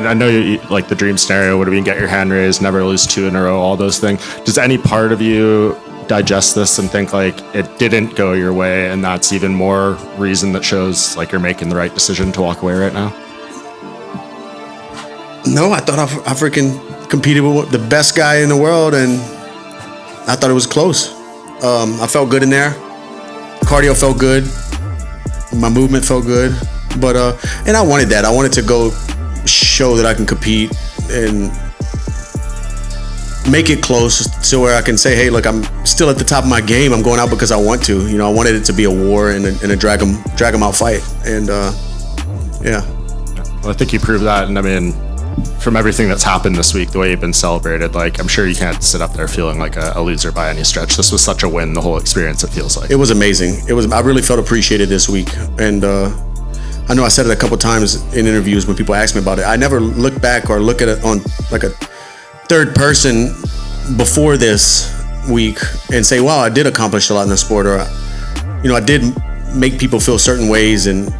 I know like the dream scenario would have been get your hand raised, never lose 2 in a row, all those things. Does any part of you digest this and think like it didn't go your way, and that's even more reason that shows like you're making the right decision to walk away right now? No, I thought I freaking competed with the best guy in the world, and I thought it was close. I felt good in there. Cardio felt good. My movement felt good. But and I wanted that. I wanted to go show that I can compete and make it close to where I can say, hey, look, I'm still at the top of my game. I'm going out because I want to. You know, I wanted it to be a war and a drag 'em out fight. And yeah. Well, I think you proved that. And I mean, from everything that's happened this week, the way you've been celebrated, like I'm sure you can't sit up there feeling like a loser by any stretch. This was such a win, the whole experience, it feels like. It was amazing. I really felt appreciated this week. And I know I said it a couple times in interviews when people ask me about it. I never look back or look at it on like a third person before this week and say, wow, I did accomplish a lot in the sport, or, you know, I did make people feel certain ways and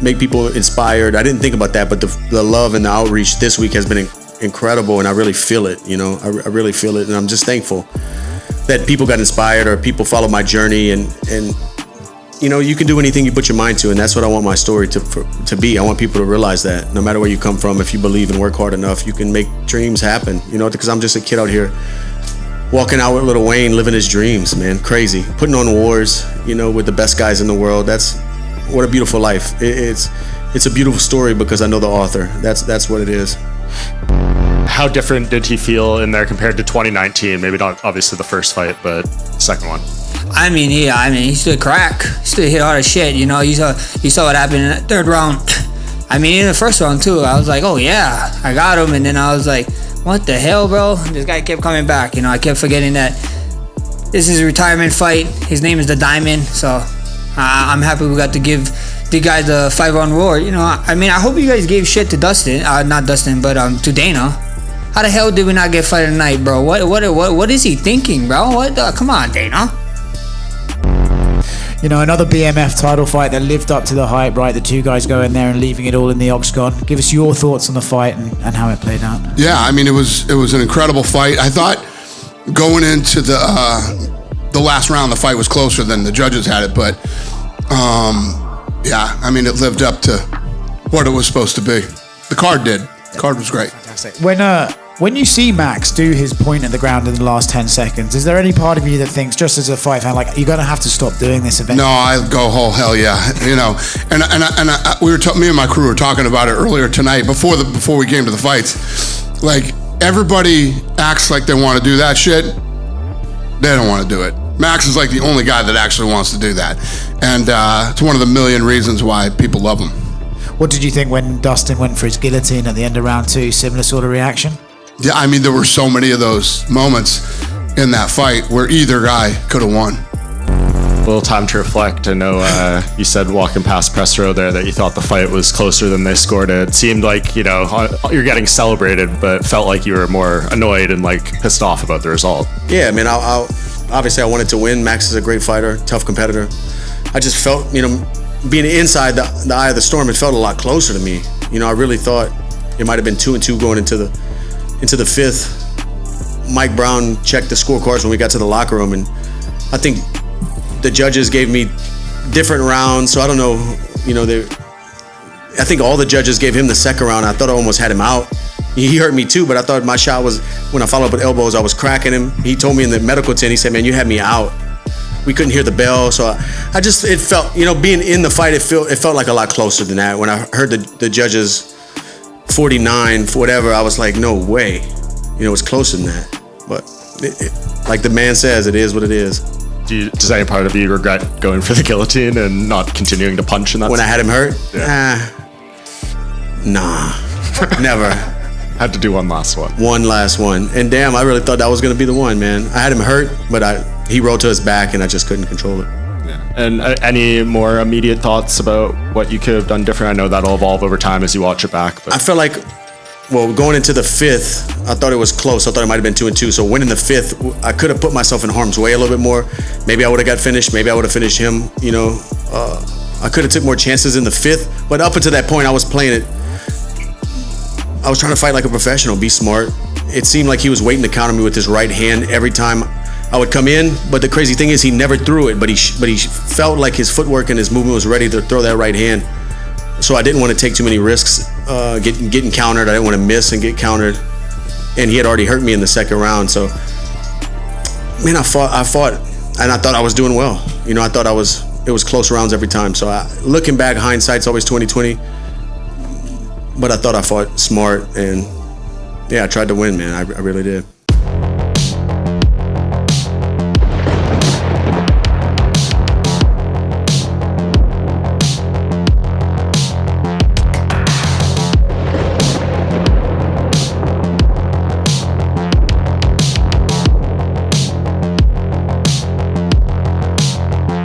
make people inspired. I didn't think about that, but the love and the outreach this week has been incredible, and I really feel it. You know, I really feel it, and I'm just thankful that people got inspired or people followed my journey. And you know, you can do anything you put your mind to, and that's what I want my story to be. I want people to realize that no matter where you come from, if you believe and work hard enough, you can make dreams happen. You know, because I'm just a kid out here walking out with Lil Wayne, living his dreams, man. Crazy. Putting on wars, you know, with the best guys in the world. That's what a beautiful life. It's a beautiful story because I know the author. That's what it is. How different did he feel in there compared to 2019? Maybe not obviously the first fight, but the second one. I mean, he stood crack. He stood hit hard as shit. You know, you saw what happened in the third round. I mean, in the first round too, I was like, oh yeah, I got him. And then I was like, what the hell, bro? This guy kept coming back. You know, I kept forgetting that this is a retirement fight. His name is the Diamond. So I'm happy we got to give the guy the 5-round war. You know, I mean, I hope you guys gave shit to Dustin. Not Dustin, but to Dana. How the hell did we not get fight of the night, bro? What is he thinking, bro? Come on, Dana. You know, another BMF title fight that lived up to the hype, right? The two guys going there and leaving it all in the octagon. Give us your thoughts on the fight and how it played out. Yeah, I mean, it was an incredible fight. I thought going into the last round, the fight was closer than the judges had it, but yeah, I mean, it lived up to what it was supposed to be. The card did. The card was great. Fantastic. When you see Max do his point at the ground in the last 10 seconds, is there any part of you that thinks, just as a fight fan, like, you're going to have to stop doing this eventually? No, I go, oh, hell yeah. You know, and me and my crew were talking about it earlier tonight before we came to the fights. Like, everybody acts like they want to do that shit. They don't want to do it. Max is like the only guy that actually wants to do that. And it's one of the million reasons why people love him. What did you think when Dustin went for his guillotine at the end of round 2? Similar sort of reaction? Yeah, I mean, there were so many of those moments in that fight where either guy could have won. A little time to reflect. I know you said walking past press row there that you thought the fight was closer than they scored it. It seemed like, you know, you're getting celebrated, but felt like you were more annoyed and like pissed off about the result. Yeah, I mean, obviously I wanted to win. Max is a great fighter, tough competitor. I just felt, you know, being inside the eye of the storm, it felt a lot closer to me. You know, I really thought it might have been 2-2 going into the fifth. Mike Brown checked the scorecards when we got to the locker room, and I think the judges gave me different rounds. So I don't know, you know, I think all the judges gave him the second round. I thought I almost had him out. He hurt me too, but I thought my shot was, when I followed up with elbows, I was cracking him. He told me in the medical tent, he said, man, you had me out. We couldn't hear the bell, so it felt, you know, being in the fight, it felt like a lot closer than that. When I heard the judges 49 for whatever, I was like, no way. You know, it's closer than that. But like the man says, it is what it is. Does any part of you regret going for the guillotine and not continuing to punch in that? When I had him hurt? Yeah. Nah, never. Had to do one last one. One last one. And damn, I really thought that was going to be the one, man. I had him hurt, but he rolled to his back and I just couldn't control it. Yeah. And any more immediate thoughts about what you could have done different? I know that'll evolve over time as you watch it back. But I felt like, well, going into the fifth, I thought it was close. I thought it might have been 2-2. So winning the fifth, I could have put myself in harm's way a little bit more. Maybe I would have got finished. Maybe I would have finished him. You know, I could have took more chances in the fifth. But up until that point, I was playing it. I was trying to fight like a professional, be smart. It seemed like he was waiting to counter me with his right hand every time I would come in. But the crazy thing is, he never threw it, but he felt like his footwork and his movement was ready to throw that right hand. So I didn't want to take too many risks, getting countered. I didn't want to miss and get countered. And he had already hurt me in the second round. So, man, I fought, and I thought I was doing well. You know, I thought it was close rounds every time. So looking back, hindsight's always 20/20. But I thought I fought smart, and yeah, I tried to win, man. I really did.